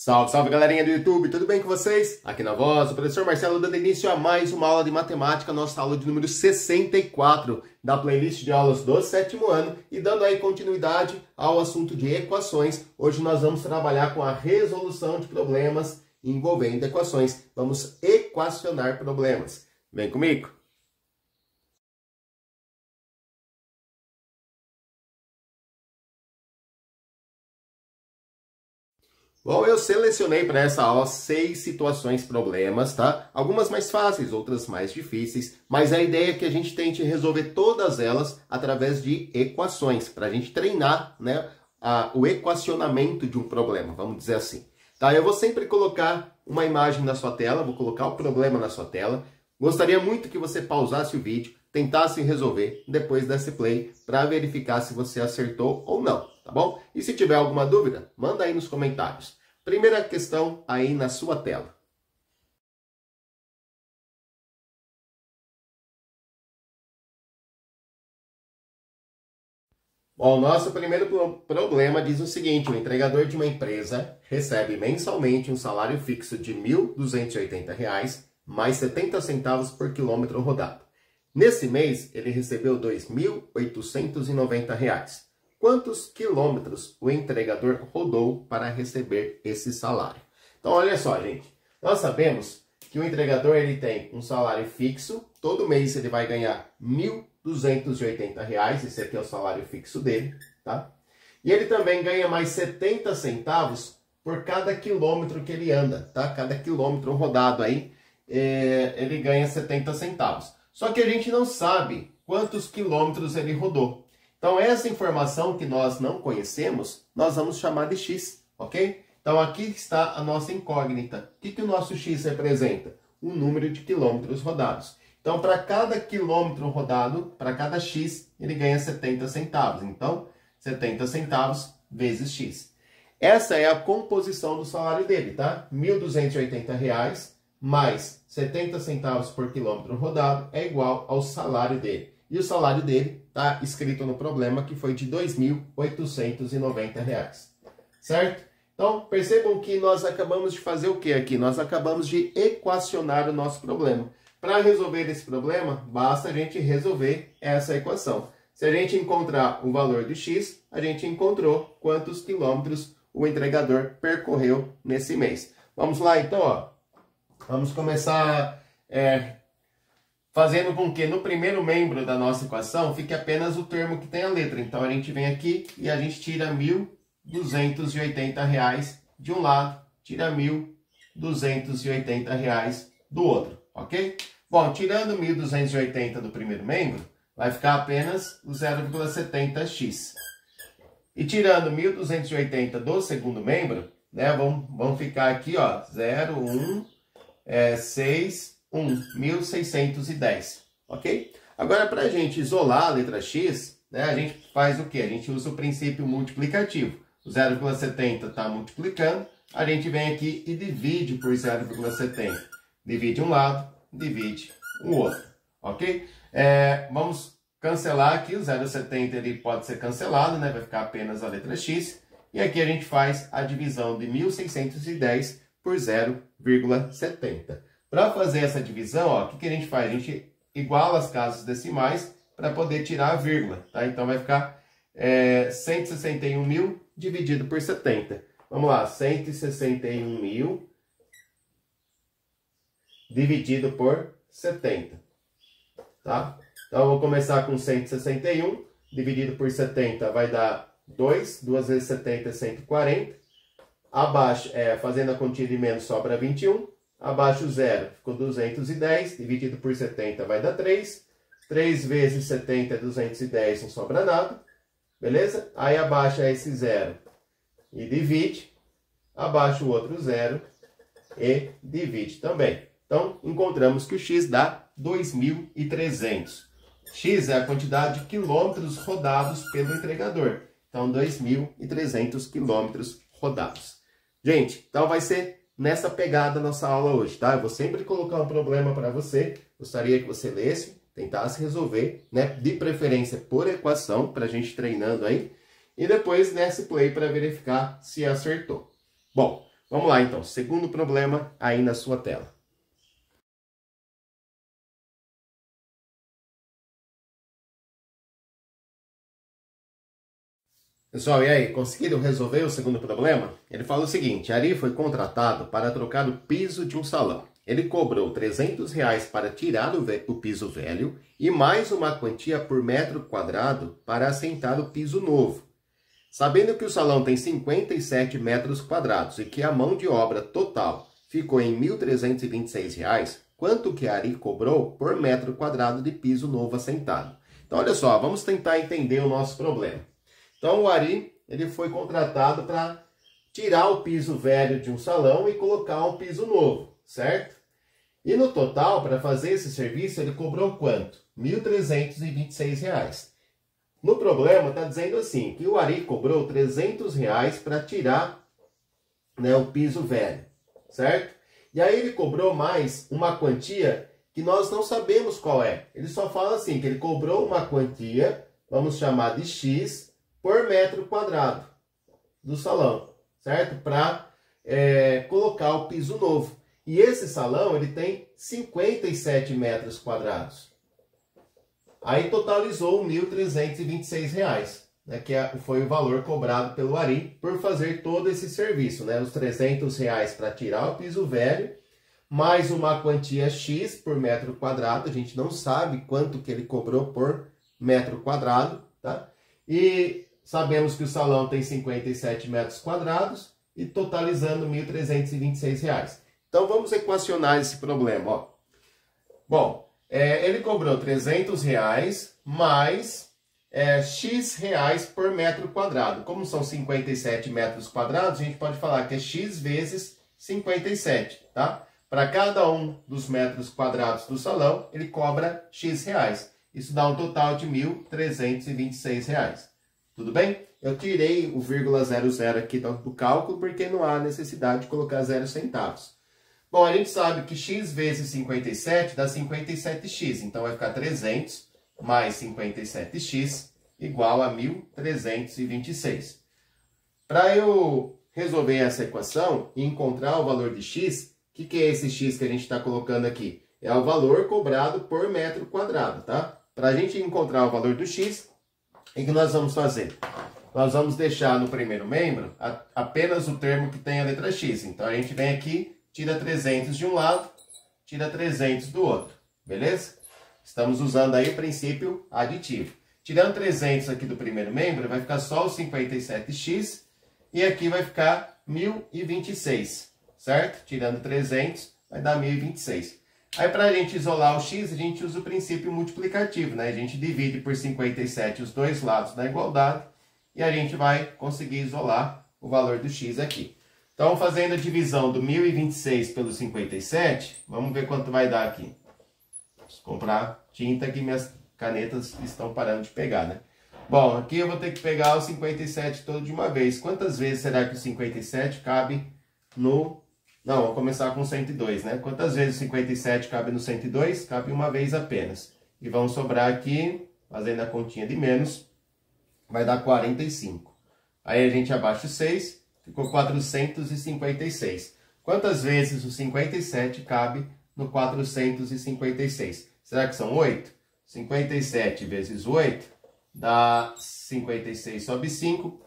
Salve, salve galerinha do YouTube, tudo bem com vocês? Aqui na voz, o professor Marcelo dando início a mais uma aula de matemática, nossa aula de número 64 da playlist de aulas do 7º ano e dando aí continuidade ao assunto de equações. Hoje nós vamos trabalhar com a resolução de problemas envolvendo equações. Vamos equacionar problemas. Vem comigo! Bom, eu selecionei para essa aula 6 situações problemas, tá? Algumas mais fáceis, outras mais difíceis, mas a ideia é que a gente tente resolver todas elas através de equações, para a gente treinar, né, o equacionamento de um problema, vamos dizer assim. Tá? Eu vou sempre colocar uma imagem na sua tela, vou colocar o problema na sua tela. Gostaria muito que você pausasse o vídeo, tentasse resolver, depois desse play, para verificar se você acertou ou não. Tá bom? E se tiver alguma dúvida, manda aí nos comentários. Primeira questão aí na sua tela. Bom, o nosso primeiro problema diz o seguinte: o entregador de uma empresa recebe mensalmente um salário fixo de R$ 1.280 mais 70 centavos por quilômetro rodado. Nesse mês, ele recebeu R$ 2.890. Quantos quilômetros o entregador rodou para receber esse salário? Então, olha só, gente. Nós sabemos que o entregador ele tem um salário fixo. Todo mês ele vai ganhar R$ 1.280. Esse aqui é o salário fixo dele, tá? E ele também ganha mais 70 centavos por cada quilômetro que ele anda, tá? Cada quilômetro rodado aí, ele ganha 70 centavos. Só que a gente não sabe quantos quilômetros ele rodou. Então, essa informação que nós não conhecemos, nós vamos chamar de x, ok? Então, aqui está a nossa incógnita. O que o nosso x representa? O número de quilômetros rodados. Então, para cada quilômetro rodado, para cada x, ele ganha 70 centavos. Então, 70 centavos vezes x. Essa é a composição do salário dele, tá? R$ 1.280 mais 70 centavos por quilômetro rodado é igual ao salário dele. E o salário dele está escrito no problema que foi de R$ 2.890, certo? Então, percebam que nós acabamos de fazer o que aqui? Nós acabamos de equacionar o nosso problema. Para resolver esse problema, basta a gente resolver essa equação. Se a gente encontrar o valor de x, a gente encontrou quantos quilômetros o entregador percorreu nesse mês. Vamos lá, então, ó. Vamos começar fazendo com que no primeiro membro da nossa equação fique apenas o termo que tem a letra. Então, a gente vem aqui e a gente tira R$ 1.280 de um lado, tira R$ 1.280 do outro, ok? Bom, tirando 1.280 do primeiro membro, vai ficar apenas o 0,70x. E tirando 1.280 do segundo membro, né, vão ficar aqui, ó, 1.610, ok? Agora, para a gente isolar a letra x, né, a gente faz o quê? A gente usa o princípio multiplicativo. O 0,70 está multiplicando, a gente vem aqui e divide por 0,70. Divide um lado, divide o outro, ok? Vamos cancelar aqui, o 0,70 ele pode ser cancelado, né? Vai ficar apenas a letra x. E aqui a gente faz a divisão de 1.610 por 0,70. Para fazer essa divisão, ó, o que a gente faz? A gente iguala as casas decimais para poder tirar a vírgula, tá? Então vai ficar 161.000 dividido por 70. Vamos lá, 161.000 dividido por 70, tá? Então eu vou começar com 161 dividido por 70 vai dar 2, 2 vezes 70 é 140. Abaixo, fazendo a continha de menos, sobra 21. Abaixo zero, ficou 210, dividido por 70 vai dar 3. 3 vezes 70 é 210, não sobra nada. Beleza? Aí abaixa esse zero e divide. Abaixa o outro zero e divide também. Então, encontramos que o x dá 2.300. X é a quantidade de quilômetros rodados pelo entregador. Então, 2.300 quilômetros rodados. Gente, então vai ser nessa pegada a nossa aula hoje, tá? Eu vou sempre colocar um problema para você. Gostaria que você lesse, tentasse resolver, né? De preferência por equação, para a gente treinando aí. E depois nesse play para verificar se acertou. Bom, Vamos lá, então. Segundo problema aí na sua tela. Pessoal, e aí, conseguiram resolver o segundo problema? Ele fala o seguinte: Ari foi contratado para trocar o piso de um salão. Ele cobrou R$ 300 para tirar o piso velho e mais uma quantia por metro quadrado para assentar o piso novo. Sabendo que o salão tem 57 metros quadrados e que a mão de obra total ficou em R$ 1.326, quanto que Ari cobrou por metro quadrado de piso novo assentado? Então, olha só, vamos tentar entender o nosso problema. Então, o Ari, ele foi contratado para tirar o piso velho de um salão e colocar um piso novo, certo? E no total, para fazer esse serviço, ele cobrou quanto? R$ 1.326. No problema, está dizendo assim, que o Ari cobrou R$ 300 para tirar, né, o piso velho, certo? E aí ele cobrou mais uma quantia que nós não sabemos qual é. Ele só fala assim, que ele cobrou uma quantia, vamos chamar de X, por metro quadrado do salão, certo? Para colocar o piso novo. E esse salão, ele tem 57 metros quadrados. Aí totalizou R$ 1.326, né? Que foi o valor cobrado pelo Ari por fazer todo esse serviço, né? Os R$ 300 para tirar o piso velho, mais uma quantia X por metro quadrado. A gente não sabe quanto que ele cobrou por metro quadrado, tá? E sabemos que o salão tem 57 metros quadrados e totalizando R$ 1.326. Então, vamos equacionar esse problema. Ó. Bom, ele cobrou R$ 300 mais X reais por metro quadrado. Como são 57 metros quadrados, a gente pode falar que é X vezes 57, tá? Para cada um dos metros quadrados do salão, ele cobra X reais. Isso dá um total de R$ 1.326. Tudo bem? Eu tirei o 0,00 aqui do cálculo porque não há necessidade de colocar 0 centavos. Bom, a gente sabe que X vezes 57 dá 57x. Então, vai ficar 300 mais 57x igual a 1.326. Para eu resolver essa equação e encontrar o valor de x, o que é esse x que a gente está colocando aqui? É o valor cobrado por metro quadrado, tá? Para a gente encontrar o valor do x, o que nós vamos fazer? Nós vamos deixar no primeiro membro apenas o termo que tem a letra x. Então, a gente vem aqui, tira 300 de um lado, tira 300 do outro. Beleza? Estamos usando aí o princípio aditivo. Tirando 300 aqui do primeiro membro, vai ficar só o 57x. E aqui vai ficar 1.026, certo? Tirando 300, vai dar 1.026. Aí, para a gente isolar o x, a gente usa o princípio multiplicativo, né? A gente divide por 57 os dois lados da igualdade e a gente vai conseguir isolar o valor do x aqui. Então, fazendo a divisão do 1.026 pelo 57, vamos ver quanto vai dar aqui. Vou comprar tinta que minhas canetas estão parando de pegar, né? Bom, aqui eu vou ter que pegar o 57 todo de uma vez. Quantas vezes será que o 57 cabe no... Não, vamos começar com 102, né? Quantas vezes o 57 cabe no 102? Cabe uma vez apenas. E vão sobrar aqui, fazendo a continha de menos, vai dar 45. Aí a gente abaixa o 6, ficou 456. Quantas vezes o 57 cabe no 456? Será que são 8? 57 vezes 8 dá 56 sobre 5.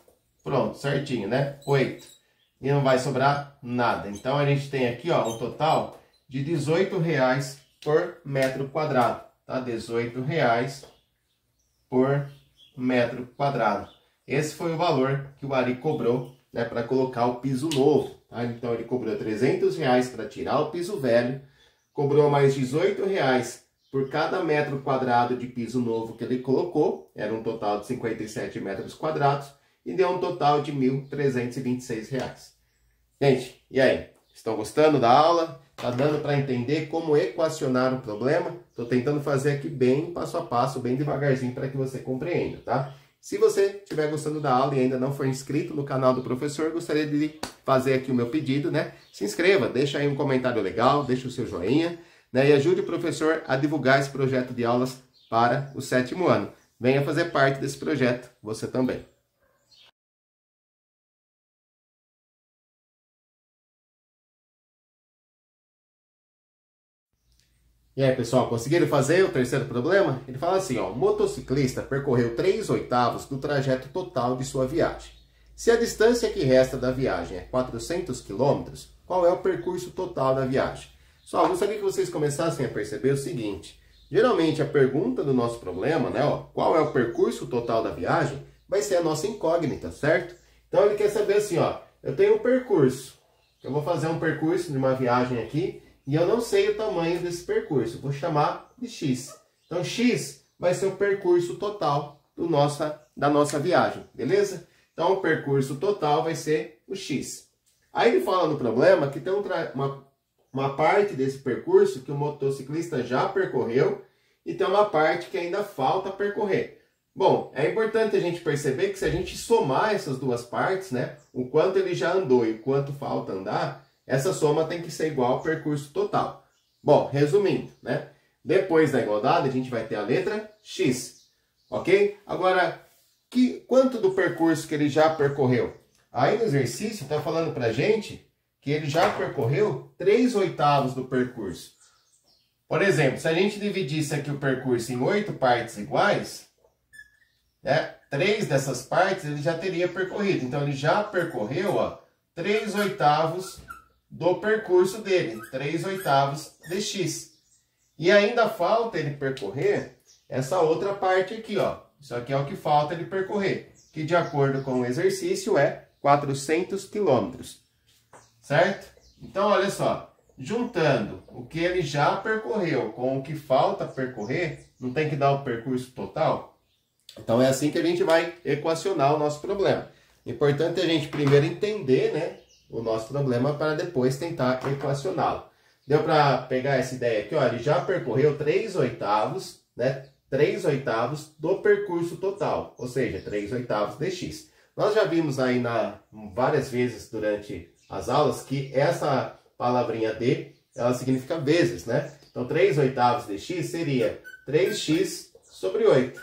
Pronto, certinho, né? 8. E não vai sobrar nada. Então, a gente tem aqui, ó, um total de R$ 18,00 por metro quadrado, tá? R$ 18,00 por metro quadrado. Esse foi o valor que o Ari cobrou, né, para colocar o piso novo, tá? Então, ele cobrou R$ 300 para tirar o piso velho, cobrou mais R$ 18,00 por cada metro quadrado de piso novo que ele colocou, era um total de 57 metros quadrados, e deu um total de R$ 1.326. Gente, e aí? Estão gostando da aula? Tá dando para entender como equacionar um problema? Estou tentando fazer aqui bem passo a passo, bem devagarzinho, para que você compreenda, tá? Se você estiver gostando da aula e ainda não for inscrito no canal do professor, gostaria de fazer aqui o meu pedido, né? Se inscreva, deixa aí um comentário legal, deixa o seu joinha, né? E ajude o professor a divulgar esse projeto de aulas para o 7º ano. Venha fazer parte desse projeto, você também. E aí, pessoal, conseguiram fazer o terceiro problema? Ele fala assim, ó, o motociclista percorreu 3/8 do trajeto total de sua viagem. Se a distância que resta da viagem é 400 km, qual é o percurso total da viagem? Só gostaria que vocês começassem a perceber o seguinte, geralmente a pergunta do nosso problema, né, ó, qual é o percurso total da viagem, vai ser a nossa incógnita, certo? Então ele quer saber assim, ó, eu tenho um percurso, eu vou fazer um percurso de uma viagem aqui, e eu não sei o tamanho desse percurso, vou chamar de x. Então, x vai ser o percurso total da nossa viagem, beleza? Então, o percurso total vai ser o x. Aí ele fala no problema que tem uma parte desse percurso que o motociclista já percorreu e tem uma parte que ainda falta percorrer. Bom, é importante a gente perceber que se a gente somar essas duas partes, né, o quanto ele já andou e o quanto falta andar, essa soma tem que ser igual ao percurso total. Bom, resumindo, né? Depois da igualdade, a gente vai ter a letra x, ok? Agora, quanto do percurso que ele já percorreu? Aí no exercício está falando para a gente que ele já percorreu 3/8 do percurso. Por exemplo, se a gente dividisse aqui o percurso em 8 partes iguais, né? 3 dessas partes ele já teria percorrido. Então, ele já percorreu, ó, 3/8 do percurso dele, 3/8 de x. E ainda falta ele percorrer essa outra parte aqui, ó. Isso aqui é o que falta ele percorrer, que de acordo com o exercício é 400 km. Certo? Então, olha só, juntando o que ele já percorreu com o que falta percorrer, não tem que dar o percurso total? Então, é assim que a gente vai equacionar o nosso problema. Importante a gente primeiro entender, né, o nosso problema para depois tentar equacioná-lo. Deu para pegar essa ideia aqui, ó, ele já percorreu 3/8, né, 3/8 do percurso total, ou seja, 3/8 de x. Nós já vimos aí várias vezes durante as aulas que essa palavrinha d, ela significa vezes, né? Então, 3/8 de x seria 3x sobre 8,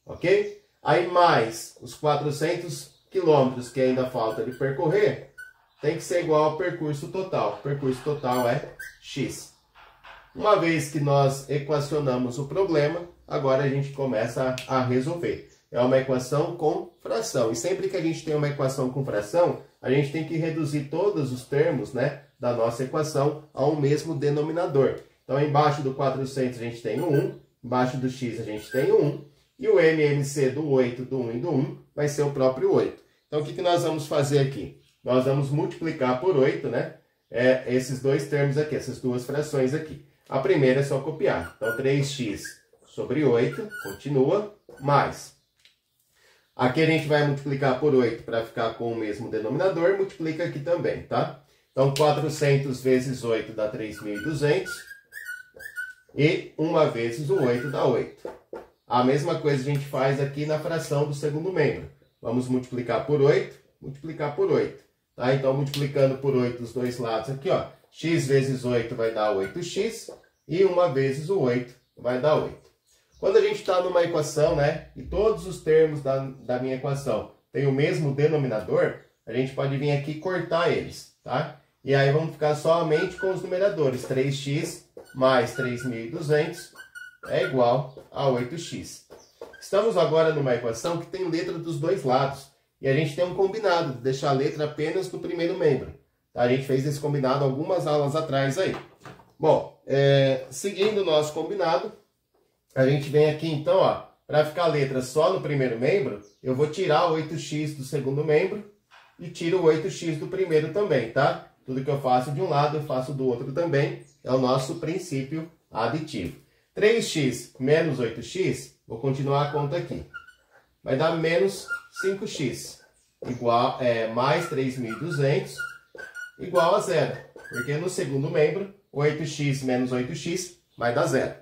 ok? Aí mais os 400 quilômetros que ainda falta de percorrer, tem que ser igual ao percurso total. O percurso total é x. Uma vez que nós equacionamos o problema, agora a gente começa a resolver. É uma equação com fração. E sempre que a gente tem uma equação com fração, a gente tem que reduzir todos os termos, né, da nossa equação a um mesmo denominador. Então, embaixo do 400 a gente tem o 1, embaixo do x a gente tem o 1, e o MMC do 8, do 1 e do 1 vai ser o próprio 8. Então, o que nós vamos fazer aqui? Nós vamos multiplicar por 8, né? Esses dois termos aqui, essas duas frações aqui. A primeira é só copiar. Então, 3x sobre 8, continua, mais. Aqui a gente vai multiplicar por 8 para ficar com o mesmo denominador, multiplica aqui também, tá? Então, 400 vezes 8 dá 3.200 e 1 vezes o 8 dá 8. A mesma coisa a gente faz aqui na fração do segundo membro. Vamos multiplicar por 8, multiplicar por 8. Tá? Então, multiplicando por 8 dos dois lados aqui, ó, x vezes 8 vai dar 8x e 1 vezes o 8 vai dar 8. Quando a gente está numa equação, né, e todos os termos da minha equação têm o mesmo denominador, a gente pode vir aqui e cortar eles, tá? E aí vamos ficar somente com os numeradores. 3x mais 3.200 é igual a 8x. Estamos agora numa equação que tem letra dos dois lados. E a gente tem um combinado de deixar a letra apenas no primeiro membro. Tá? A gente fez esse combinado algumas aulas atrás aí. Bom, seguindo o nosso combinado, a gente vem aqui então, ó, para ficar a letra só no primeiro membro, eu vou tirar o 8x do segundo membro e tiro o 8x do primeiro também, tá? Tudo que eu faço de um lado, eu faço do outro também. É o nosso princípio aditivo. 3x menos 8x, vou continuar a conta aqui. Vai dar menos 5x, mais 3.200, igual a zero. Porque no segundo membro, 8x menos 8x vai dar zero.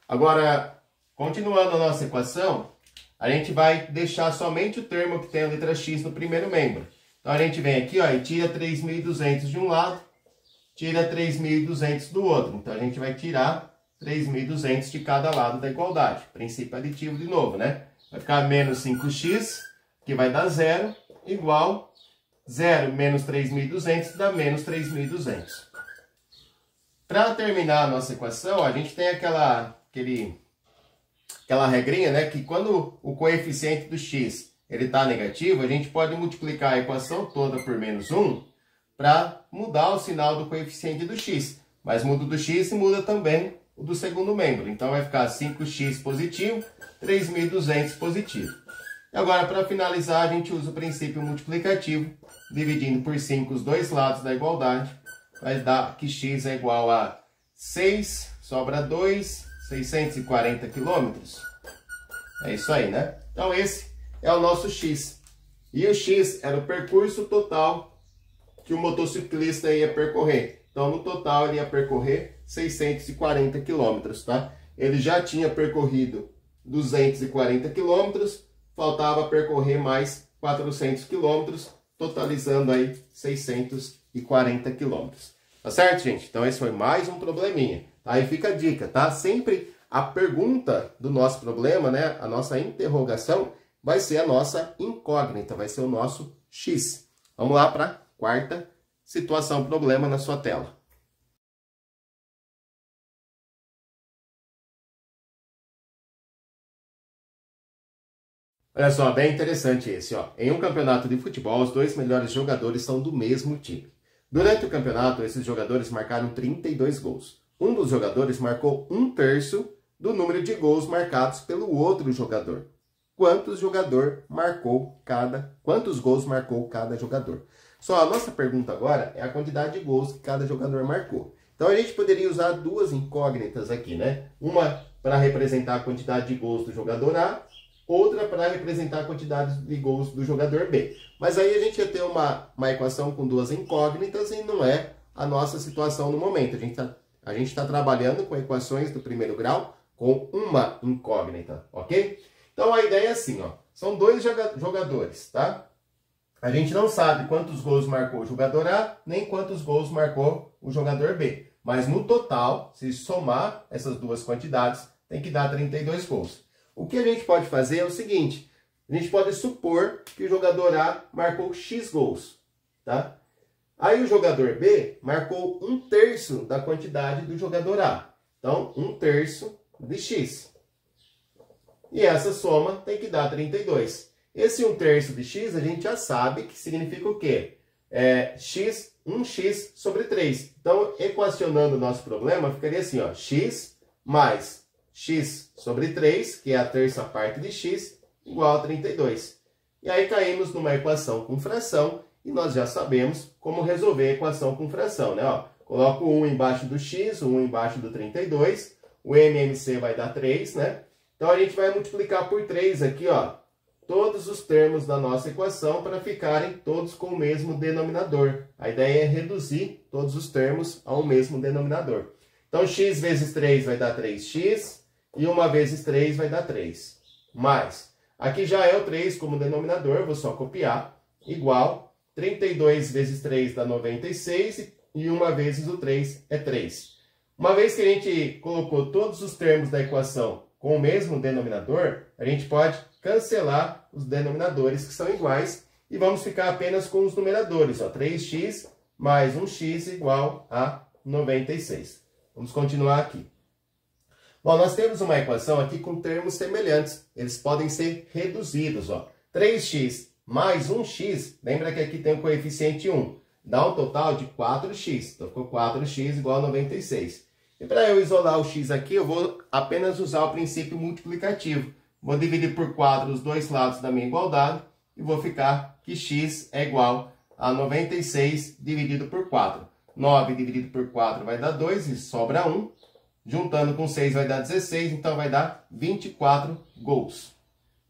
Agora, continuando a nossa equação, a gente vai deixar somente o termo que tem a letra x no primeiro membro. Então, a gente vem aqui, ó, e tira 3.200 de um lado, tira 3.200 do outro. Então, a gente vai tirar 3.200 de cada lado da igualdade. Princípio aditivo de novo, né? Vai ficar menos 5x, que vai dar zero, igual 0 menos 3.200 dá menos 3.200. Para terminar a nossa equação, a gente tem aquela regrinha, né, que quando o coeficiente do x ele está negativo, a gente pode multiplicar a equação toda por menos 1 para mudar o sinal do coeficiente do x. Mas muda o do x e muda também o do segundo membro. Então vai ficar 5x positivo, 3.200 positivo. E agora, para finalizar, a gente usa o princípio multiplicativo, dividindo por 5 os dois lados da igualdade. Vai dar que x é igual a 6, sobra 2, 640 quilômetros. É isso aí, né? Então esse é o nosso x. E o x era o percurso total que o motociclista ia percorrer. Então no total ele ia percorrer 640 quilômetros, tá? Ele já tinha percorrido 240 quilômetros, faltava percorrer mais 400 quilômetros, totalizando aí 640 quilômetros. Tá certo, gente? Então esse foi mais um probleminha. Aí fica a dica, tá? Sempre a pergunta do nosso problema, né? A nossa interrogação vai ser a nossa incógnita, vai ser o nosso x. Vamos lá para a quarta situação, problema na sua tela. Olha só, bem interessante esse, ó. Em um campeonato de futebol, os dois melhores jogadores são do mesmo time. Durante o campeonato, esses jogadores marcaram 32 gols. Um dos jogadores marcou 1/3 do número de gols marcados pelo outro jogador. Quantos gols marcou cada jogador? Só a nossa pergunta agora é a quantidade de gols que cada jogador marcou. Então a gente poderia usar duas incógnitas aqui, né? Uma para representar a quantidade de gols do jogador A, outra para representar a quantidade de gols do jogador B. Mas aí a gente ia ter uma equação com duas incógnitas e não é a nossa situação no momento. A gente está trabalhando com equações do primeiro grau com uma incógnita, ok? Então a ideia é assim, ó. São dois jogadores, tá? A gente não sabe quantos gols marcou o jogador A, nem quantos gols marcou o jogador B. Mas no total, se somar essas duas quantidades, tem que dar 32 gols. O que a gente pode fazer é o seguinte, a gente pode supor que o jogador A marcou X gols, tá? Aí o jogador B marcou 1/3 da quantidade do jogador A. Então, 1/3 de X. E essa soma tem que dar 32. Esse 1/3 de X a gente já sabe que significa o quê? 1x sobre 3. Então, equacionando o nosso problema, ficaria assim, ó, x mais x sobre 3, que é a terça parte de x, igual a 32. E aí caímos numa equação com fração, e nós já sabemos como resolver a equação com fração, né? Ó, coloco o 1 embaixo do x, o 1 embaixo do 32, o MMC vai dar 3, né? Então a gente vai multiplicar por 3 aqui, ó, todos os termos da nossa equação para ficarem todos com o mesmo denominador. A ideia é reduzir todos os termos ao mesmo denominador. Então x vezes 3 vai dar 3x, e 1 vezes 3 vai dar 3. Mais, aqui já é o 3 como denominador, vou só copiar, igual 32 vezes 3 dá 96, e 1 vezes o 3 é 3. Uma vez que a gente colocou todos os termos da equação com o mesmo denominador, a gente pode cancelar os denominadores que são iguais e vamos ficar apenas com os numeradores, ó, 3x mais 1x igual a 96. Vamos continuar aqui. Bom, nós temos uma equação aqui com termos semelhantes. Eles podem ser reduzidos, ó. 3x mais 1x, lembra que aqui tem o coeficiente 1, dá um total de 4x. Então ficou 4x igual a 96. E para eu isolar o x aqui, eu vou apenas usar o princípio multiplicativo. Vou dividir por 4 os dois lados da minha igualdade e vou ficar que x é igual a 96 dividido por 4. 9 dividido por 4 vai dar 2 e sobra 1. Juntando com 6 vai dar 16, então vai dar 24 gols.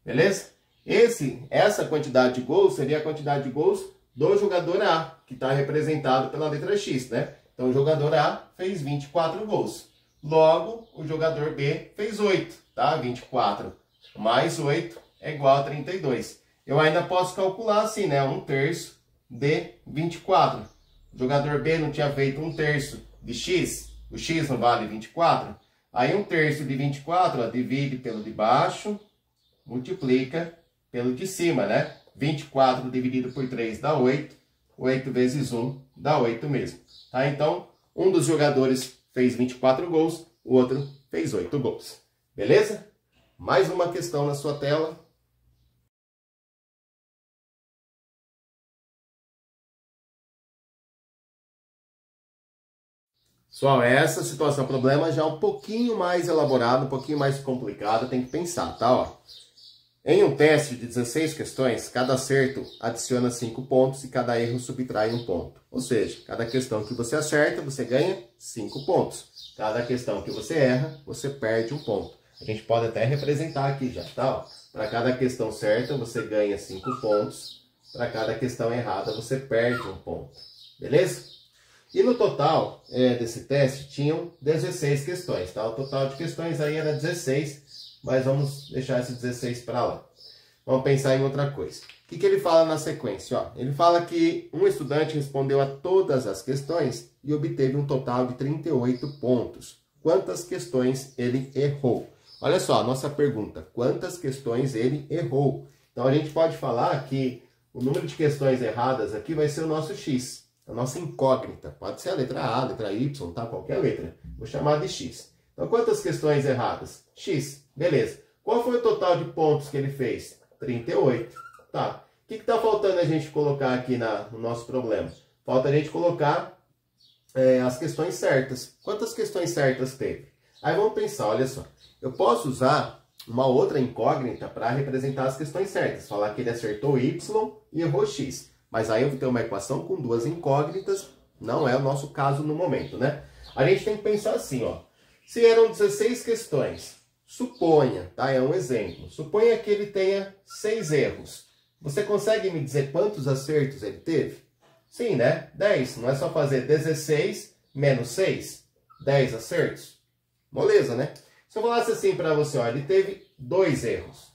Beleza? Essa quantidade de gols seria a quantidade de gols do jogador A, que está representado pela letra X, né? Então o jogador A fez 24 gols. Logo, o jogador B fez 8, tá? 24 mais 8 é igual a 32. Eu ainda posso calcular assim, né? 1/3 de 24. O jogador B não tinha feito 1/3 de X, o X não vale 24. Aí 1/3 de 24, ó, divide pelo de baixo, multiplica pelo de cima, né? 24 dividido por 3 dá 8. 8 vezes 1 dá 8 mesmo. Tá? Então, um dos jogadores fez 24 gols, o outro fez 8 gols. Beleza? Mais uma questão na sua tela. Pessoal, essa situação, problema já é um pouquinho mais elaborado, um pouquinho mais complicado, tem que pensar, tá? Ó, em um teste de 16 questões, cada acerto adiciona 5 pontos e cada erro subtrai 1 ponto. Ou seja, cada questão que você acerta, você ganha 5 pontos. Cada questão que você erra, você perde 1 ponto. A gente pode até representar aqui já, tá? Para cada questão certa, você ganha 5 pontos. Para cada questão errada, você perde 1 ponto. Beleza? E no total desse teste, tinham 16 questões, tá? O total de questões aí era 16, mas vamos deixar esse 16 para lá. Vamos pensar em outra coisa. O que ele fala na sequência? Ó, ele fala que um estudante respondeu a todas as questões e obteve um total de 38 pontos. Quantas questões ele errou? Olha só, a nossa pergunta. Quantas questões ele errou? Então, a gente pode falar que o número de questões erradas aqui vai ser o nosso X. A nossa incógnita. Pode ser a letra A, a letra Y, tá? Qualquer letra. Vou chamar de X. Então, quantas questões erradas? X. Beleza. Qual foi o total de pontos que ele fez? 38. Tá. O que está faltando a gente colocar aqui no nosso problema? Falta a gente colocar as questões certas. Quantas questões certas teve? Aí vamos pensar, olha só. Eu posso usar uma outra incógnita para representar as questões certas. Falar que ele acertou Y e errou X. Mas aí eu vou ter uma equação com duas incógnitas, não é o nosso caso no momento, né? A gente tem que pensar assim, ó. Se eram 16 questões, suponha, tá? É um exemplo. Suponha que ele tenha 6 erros. Você consegue me dizer quantos acertos ele teve? Sim, né? 10. Não é só fazer 16 menos 6? 10 acertos? Moleza, né? Se eu falasse assim para você, ó, ele teve 2 erros.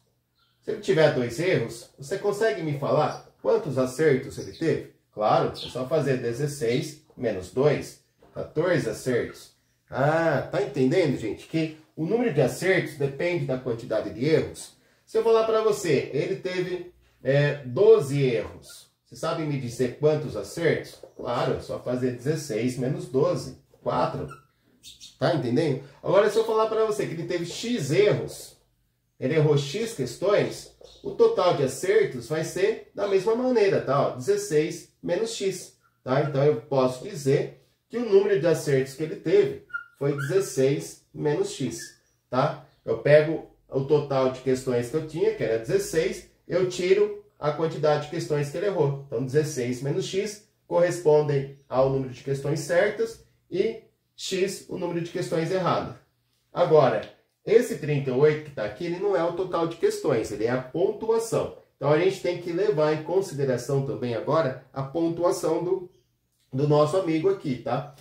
Se ele tiver 2 erros, você consegue me falar quantos acertos ele teve? Claro, é só fazer 16 menos 2, 14 acertos. Ah, tá entendendo, gente? Que o número de acertos depende da quantidade de erros. Se eu falar para você, ele teve 12 erros. Você sabe me dizer quantos acertos? Claro, é só fazer 16 menos 12, 4. Tá entendendo? Agora, se eu falar para você que ele teve X erros, ele errou X questões, o total de acertos vai ser da mesma maneira, tá? Ó, 16 menos X, tá? Então, eu posso dizer que o número de acertos que ele teve foi 16 menos X, tá? Eu pego o total de questões que eu tinha, que era 16, eu tiro a quantidade de questões que ele errou. Então, 16 menos X correspondem ao número de questões certas e X, o número de questões erradas. Agora, esse 38 que está aqui, ele não é o total de questões, ele é a pontuação. Então, a gente tem que levar em consideração também agora a pontuação do nosso amigo aqui, tá?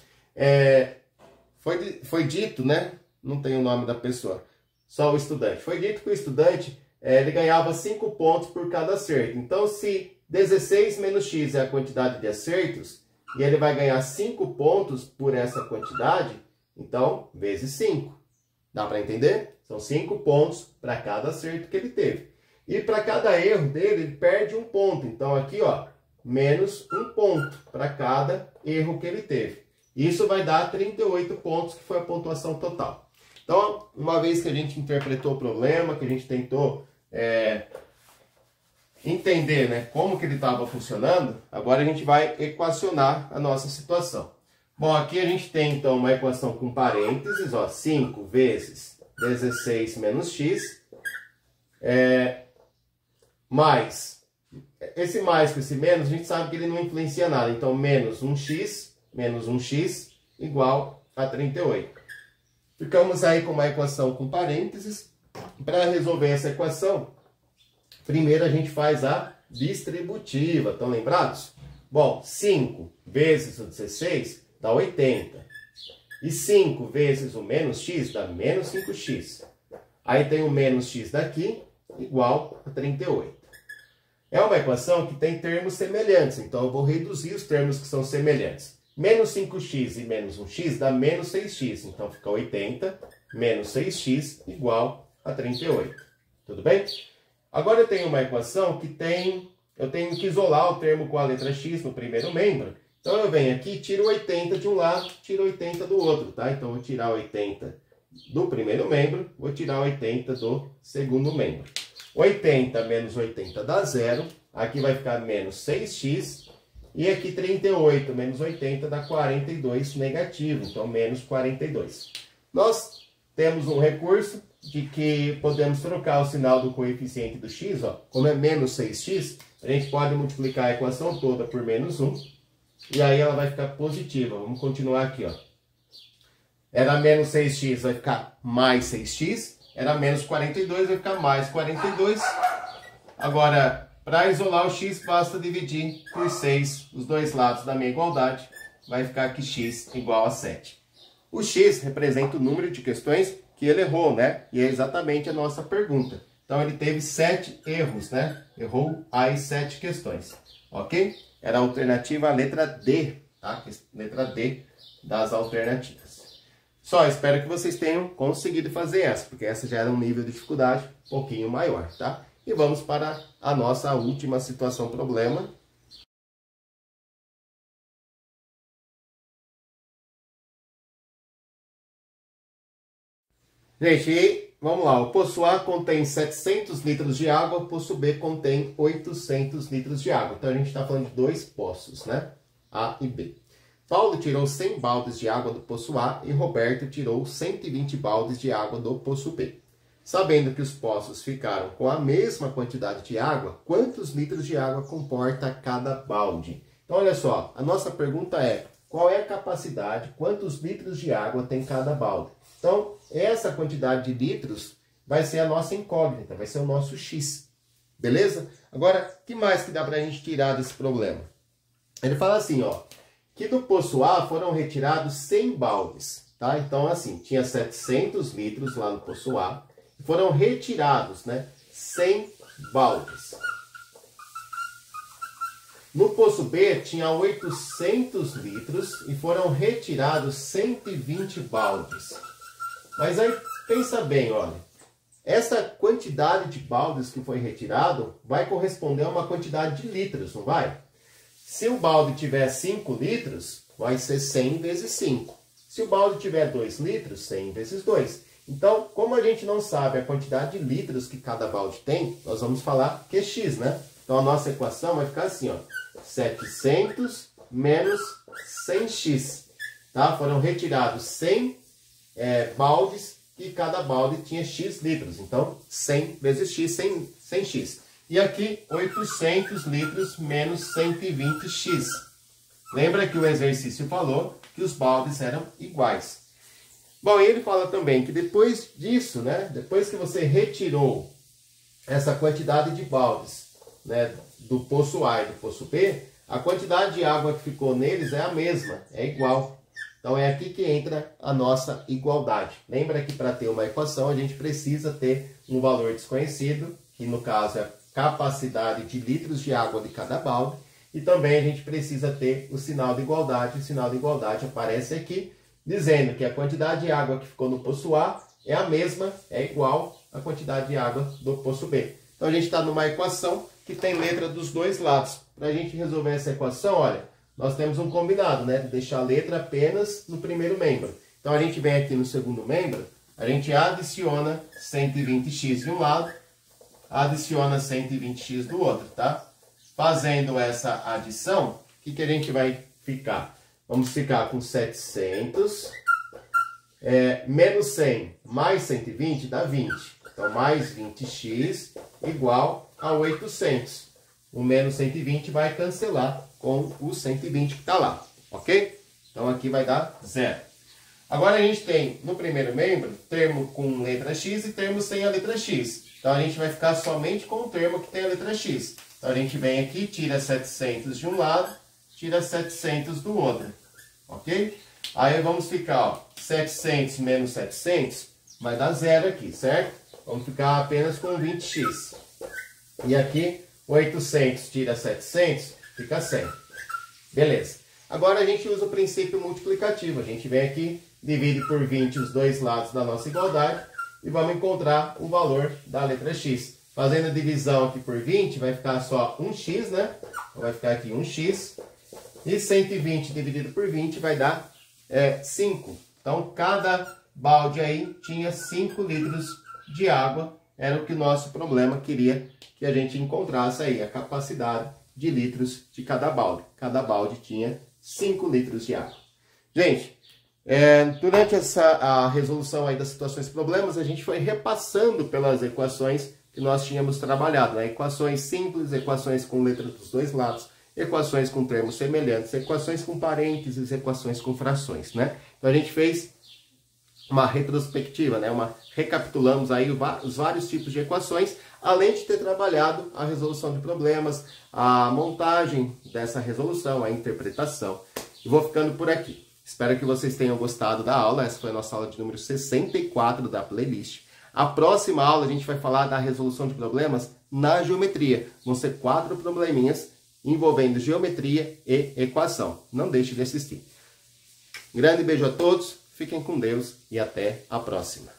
Foi dito, né? Não tem o nome da pessoa, só o estudante. Foi dito que o estudante, ele ganhava 5 pontos por cada acerto. Então, se 16 menos X é a quantidade de acertos, e ele vai ganhar 5 pontos por essa quantidade, então, vezes 5. Dá para entender? São 5 pontos para cada acerto que ele teve. E para cada erro dele, ele perde 1 ponto. Então, aqui, ó, menos 1 ponto para cada erro que ele teve. Isso vai dar 38 pontos, que foi a pontuação total. Então, uma vez que a gente interpretou o problema, que a gente tentou entender, né, como que ele estava funcionando, agora a gente vai equacionar a nossa situação. Bom, aqui a gente tem, então, uma equação com parênteses, ó, 5 vezes 16 menos x, mais, esse mais com esse menos, a gente sabe que ele não influencia nada, então, menos 1x igual a 38. Ficamos aí com uma equação com parênteses. Para resolver essa equação, primeiro a gente faz a distributiva, estão lembrados? Bom, 5 vezes o 16 dá 80. E 5 vezes o menos x dá menos 5x. Aí tem o menos x daqui, igual a 38. É uma equação que tem termos semelhantes, então eu vou reduzir os termos que são semelhantes. Menos 5x e menos 1x dá menos 6x, então fica 80 menos 6x igual a 38. Tudo bem? Agora eu tenho uma equação que eu tenho que isolar o termo com a letra x no primeiro membro, Então eu venho aqui, tiro 80 de um lado, tiro 80 do outro, tá? Então eu vou tirar 80 do primeiro membro, vou tirar 80 do segundo membro. 80 menos 80 dá 0, aqui vai ficar menos 6x, e aqui 38 menos 80 dá 42 negativo, então menos 42. Nós temos um recurso de que podemos trocar o sinal do coeficiente do x, ó, como é menos 6x, a gente pode multiplicar a equação toda por menos 1, e aí ela vai ficar positiva. Vamos continuar aqui, ó. Era menos 6x, vai ficar mais 6x. Era menos 42, vai ficar mais 42. Agora, para isolar o x, basta dividir por 6 os dois lados da minha igualdade. Vai ficar que x igual a 7. O x representa o número de questões que ele errou, né? E é exatamente a nossa pergunta. Então, ele teve 7 erros, né? Errou as 7 questões, ok? Era a alternativa a letra D, tá? Letra D das alternativas. Só espero que vocês tenham conseguido fazer essa, porque essa já era um nível de dificuldade um pouquinho maior, tá? E vamos para a nossa última situação problema. Gente, e vamos lá. O poço A contém 700 litros de água, o poço B contém 800 litros de água. Então, a gente está falando de dois poços, né? A e B. Paulo tirou 100 baldes de água do poço A e Roberto tirou 120 baldes de água do poço B. Sabendo que os poços ficaram com a mesma quantidade de água, quantos litros de água comporta cada balde? Então, olha só, a nossa pergunta é, qual é a capacidade, quantos litros de água tem cada balde? Então, essa quantidade de litros vai ser a nossa incógnita, vai ser o nosso x, beleza? Agora, o que mais que dá para a gente tirar desse problema? Ele fala assim, ó, que do poço A foram retirados 100 baldes, tá? Então, assim, tinha 700 litros lá no poço A, e foram retirados, né, 100 baldes. No poço B tinha 800 litros e foram retirados 120 baldes. Mas aí, pensa bem, olha, essa quantidade de baldes que foi retirado vai corresponder a uma quantidade de litros, não vai? Se o balde tiver 5 litros, vai ser 100 vezes 5. Se o balde tiver 2 litros, 100 vezes 2. Então, como a gente não sabe a quantidade de litros que cada balde tem, nós vamos falar que é x, né? Então, a nossa equação vai ficar assim, ó. 700 menos 100x. Tá? Foram retirados 100 baldes e cada balde tinha x litros. Então, 100 vezes x, 100x. E aqui, 800 litros menos 120x. Lembra que o exercício falou que os baldes eram iguais. Bom, ele fala também que depois disso, né, depois que você retirou essa quantidade de baldes, né, do poço A e do poço B, a quantidade de água que ficou neles é a mesma, é igual. Então é aqui que entra a nossa igualdade. Lembra que para ter uma equação a gente precisa ter um valor desconhecido, que no caso é a capacidade de litros de água de cada balde, e também a gente precisa ter o sinal de igualdade. O sinal de igualdade aparece aqui, dizendo que a quantidade de água que ficou no poço A é a mesma, é igual à quantidade de água do poço B. Então a gente está numa equação que tem letra dos dois lados. Para a gente resolver essa equação, olha, nós temos um combinado, né? De deixar a letra apenas no primeiro membro. Então a gente vem aqui no segundo membro, a gente adiciona 120x de um lado, adiciona 120x do outro, tá? Fazendo essa adição, o que a gente vai ficar? Vamos ficar com 700, menos 100 mais 120 dá 20. Então, mais 20x igual a 800. O menos 120 vai cancelar com o 120 que está lá, ok? Então, aqui vai dar 0. Agora, a gente tem, no primeiro membro, termo com letra x e termo sem a letra x. Então, a gente vai ficar somente com o termo que tem a letra x. Então, a gente vem aqui, tira 700 de um lado, tira 700 do outro, ok? Aí, vamos ficar, ó, 700 menos 700, vai dar 0 aqui, certo? Vamos ficar apenas com 20x. E aqui, 800 tira 700, fica 100. Beleza. Agora, a gente usa o princípio multiplicativo. A gente vem aqui, divide por 20 os dois lados da nossa igualdade e vamos encontrar o valor da letra x. Fazendo a divisão aqui por 20, vai ficar só 1x, né? Então, vai ficar aqui 1x. E 120 dividido por 20 vai dar 5. Então, cada balde aí tinha 5 litros de água. Era o que o nosso problema queria que a gente encontrasse aí, a capacidade de litros de cada balde. Cada balde tinha 5 litros de água. Gente, durante a resolução aí das situações e problemas, a gente foi repassando pelas equações que nós tínhamos trabalhado, né? Equações simples, equações com letra dos dois lados, equações com termos semelhantes, equações com parênteses, equações com frações, né? Então a gente fez uma retrospectiva, né? Recapitulamos aí os vários tipos de equações, além de ter trabalhado a resolução de problemas, a montagem dessa resolução, a interpretação. E vou ficando por aqui. Espero que vocês tenham gostado da aula. Essa foi a nossa aula de número 64 da playlist. A próxima aula a gente vai falar da resolução de problemas na geometria. Vão ser 4 probleminhas envolvendo geometria e equação. Não deixe de assistir. Grande beijo a todos, fiquem com Deus e até a próxima.